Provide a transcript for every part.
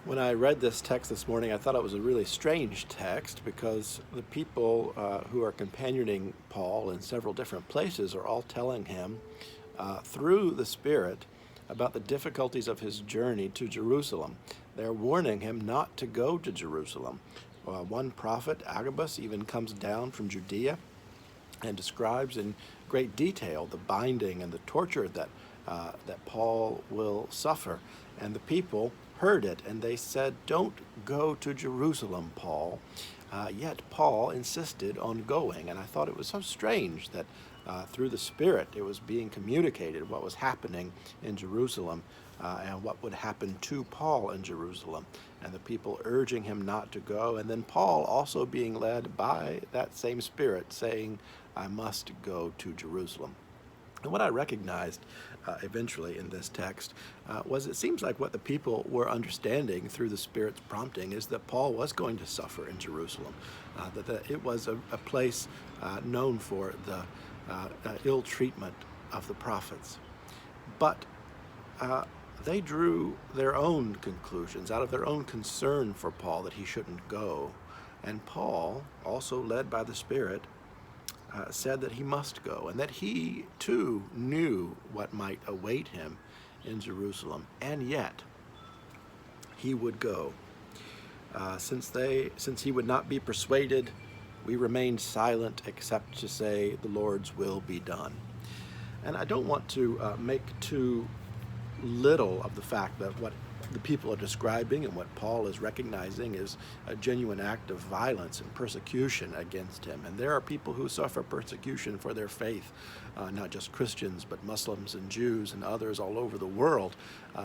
When I read this text this morning, I thought it was a really strange text because the people who are companioning Paul in several different places are all telling him through the Spirit about the difficulties of his journey to Jerusalem. They're warning him not to go to Jerusalem. One prophet, Agabus, even comes down from Judea and describes in great detail the binding and the torture that Paul will suffer. And the people heard it, and they said, "Don't go to Jerusalem, Paul." Yet Paul insisted on going, and I thought it was so strange that through the Spirit it was being communicated what was happening in Jerusalem and what would happen to Paul in Jerusalem, and the people urging him not to go, and then Paul also being led by that same Spirit saying, "I must go to Jerusalem." And what I recognized eventually in this text was it seems like what the people were understanding through the Spirit's prompting is that Paul was going to suffer in Jerusalem, that it was a place known for the ill treatment of the prophets. But they drew their own conclusions out of their own concern for Paul that he shouldn't go. And Paul, also led by the Spirit, said that he must go, and that he too knew what might await him in Jerusalem, and yet he would go. Since he would not be persuaded, we remained silent except to say, "The Lord's will be done." And I don't want to make too little of the fact that what the people are describing and what Paul is recognizing is a genuine act of violence and persecution against him. And there are people who suffer persecution for their faith, not just Christians, but Muslims and Jews and others all over the world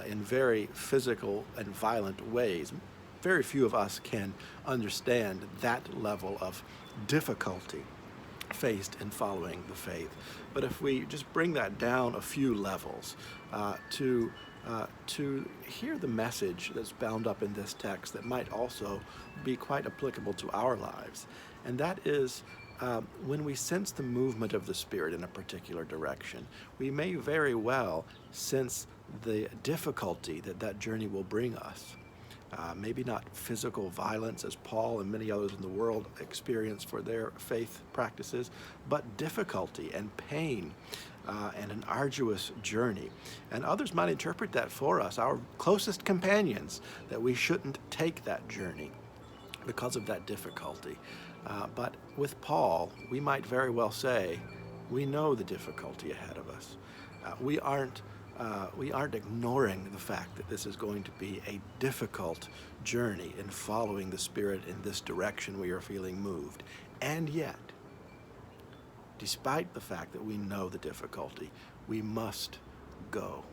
in very physical and violent ways. Very few of us can understand that level of difficulty faced in following the faith. But if we just bring that down a few levels to hear the message that's bound up in this text that might also be quite applicable to our lives, and that is when we sense the movement of the Spirit in a particular direction, we may very well sense the difficulty that journey will bring us. Maybe not physical violence as Paul and many others in the world experience for their faith practices, but difficulty and pain and an arduous journey. And others might interpret that for us, our closest companions, that we shouldn't take that journey because of that difficulty. But with Paul, we might very well say, we know the difficulty ahead of us. We aren't ignoring the fact that this is going to be a difficult journey in following the Spirit in this direction we are feeling moved. And yet, despite the fact that we know the difficulty, we must go.